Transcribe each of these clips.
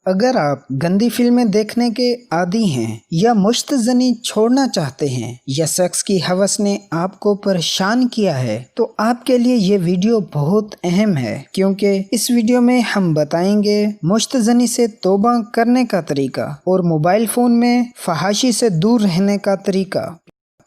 अगर आप गंदी फिल्में देखने के आदी हैं या मुश्तज़नी छोड़ना चाहते हैं या सेक्स की हवस ने आपको परेशान किया है तो आपके लिए ये वीडियो बहुत अहम है, क्योंकि इस वीडियो में हम बताएंगे मुश्तज़नी से तौबा करने का तरीका और मोबाइल फ़ोन में फहाशी से दूर रहने का तरीका।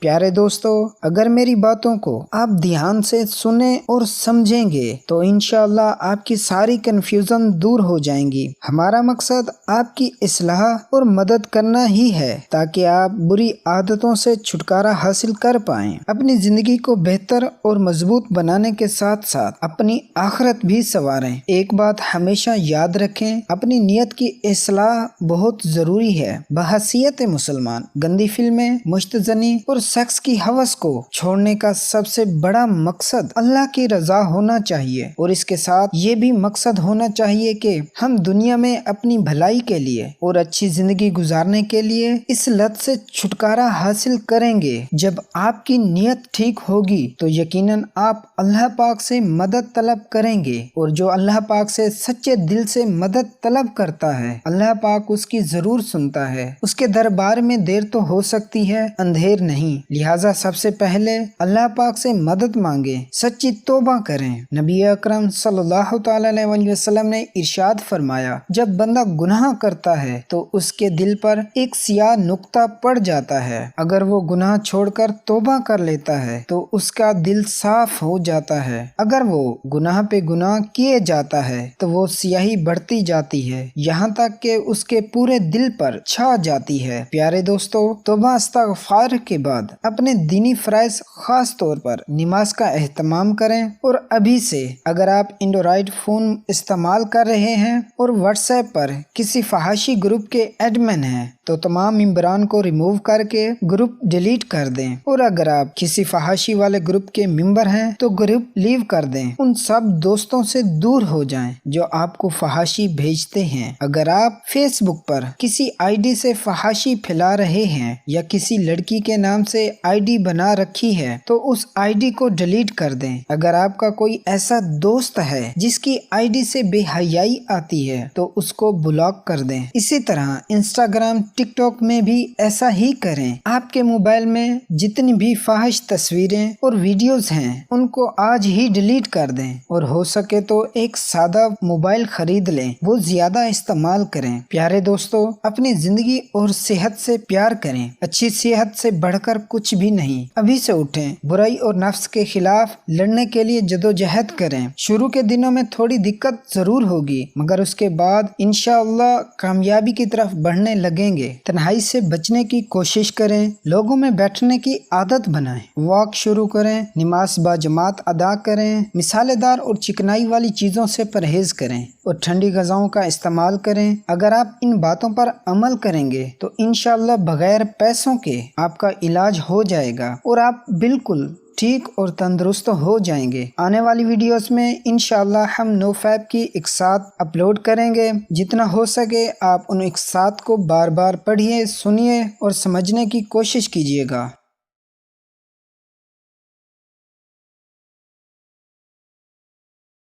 प्यारे दोस्तों, अगर मेरी बातों को आप ध्यान से सुने और समझेंगे तो इंशाअल्लाह आपकी सारी कन्फ्यूज़न दूर हो जाएंगी। हमारा मकसद आपकी इस्लाह और मदद करना ही है ताकि आप बुरी आदतों से छुटकारा हासिल कर पाएं, अपनी ज़िंदगी को बेहतर और मजबूत बनाने के साथ साथ अपनी आखिरत भी संवारें। एक बात हमेशा याद रखें, अपनी नीयत की इस्लाह बहुत ज़रूरी है। बहसीयत मुसलमान गंदी फिल्में, मुश्तज़नी और सेक्स की हवस को छोड़ने का सबसे बड़ा मकसद अल्लाह की रजा होना चाहिए, और इसके साथ ये भी मकसद होना चाहिए कि हम दुनिया में अपनी भलाई के लिए और अच्छी जिंदगी गुजारने के लिए इस लत से छुटकारा हासिल करेंगे। जब आपकी नीयत ठीक होगी तो यकीनन आप अल्लाह पाक से मदद तलब करेंगे, और जो अल्लाह पाक से सच्चे दिल से मदद तलब करता है अल्लाह पाक उसकी जरूर सुनता है। उसके दरबार में देर तो हो सकती है, अंधेर नहीं। लिहाजा सबसे पहले अल्लाह पाक से मदद मांगे, सच्ची तौबा करें। नबी अकरम सल्लल्लाहु अलैहि वसल्लम ने इरशाद फरमाया, जब बंदा गुनाह करता है तो उसके दिल पर एक सियाह नुक्ता पड़ जाता है। अगर वो गुनाह छोड़कर तौबा कर लेता है तो उसका दिल साफ हो जाता है। अगर वो गुनाह पे गुनाह किए जाता है तो वो सियाही बढ़ती जाती है, यहाँ तक कि उसके पूरे दिल पर छा जाती है। प्यारे दोस्तों, तौबा इस्तग़फ़ार के बाद अपने दीनी फ़राइज़ खास तौर पर नमाज का एहतमाम करें। और अभी से अगर आप एंड्रॉइड फ़ोन इस्तेमाल कर रहे हैं और व्हाट्सएप पर किसी फहाशी ग्रुप के एडमिन हैं तो तमाम मेंबरान को रिमूव करके ग्रुप डिलीट कर दें, और अगर आप किसी फहाशी वाले ग्रुप के मेंबर हैं तो ग्रुप लीव कर दें। उन सब दोस्तों से दूर हो जाएं जो आपको फहाशी भेजते हैं। अगर आप फेसबुक पर किसी आईडी से फहाशी फैला रहे हैं या किसी लड़की के नाम से आईडी बना रखी है तो उस आईडी को डिलीट कर दें। अगर आपका कोई ऐसा दोस्त है जिसकी आईडी से बेहयाई आती है तो उसको ब्लॉक कर दें। इसी तरह इंस्टाग्राम, टिकटॉक में भी ऐसा ही करें। आपके मोबाइल में जितनी भी फाहिश तस्वीरें और वीडियोस हैं उनको आज ही डिलीट कर दें, और हो सके तो एक सादा मोबाइल खरीद लें, वो ज्यादा इस्तेमाल करें। प्यारे दोस्तों, अपनी जिंदगी और सेहत से प्यार करें। अच्छी सेहत से बढ़कर कुछ भी नहीं। अभी से उठें, बुराई और नफ्स के खिलाफ लड़ने के लिए जदोजहद करें। शुरू के दिनों में थोड़ी दिक्कत जरूर होगी, मगर उसके बाद इंशाअल्लाह कामयाबी की तरफ बढ़ने लगेंगे। तन्हाई से बचने की कोशिश करें, लोगों में बैठने की आदत बनाएं, वॉक शुरू करें, नमाज बाजमात अदा करें, मिसालेदार और चिकनाई वाली चीजों से परहेज करें और ठंडी ग़िज़ाओं का इस्तेमाल करें। अगर आप इन बातों पर अमल करेंगे तो इंशाअल्लाह बगैर पैसों के आपका इलाज हो जाएगा और आप बिल्कुल ठीक और तंदुरुस्त हो जाएंगे। आने वाली वीडियोस में इंशाअल्लाह हम नोफैब की इक़सात अपलोड करेंगे। जितना हो सके आप उन इक़सात को बार बार पढ़िए, सुनिए और समझने की कोशिश कीजिएगा।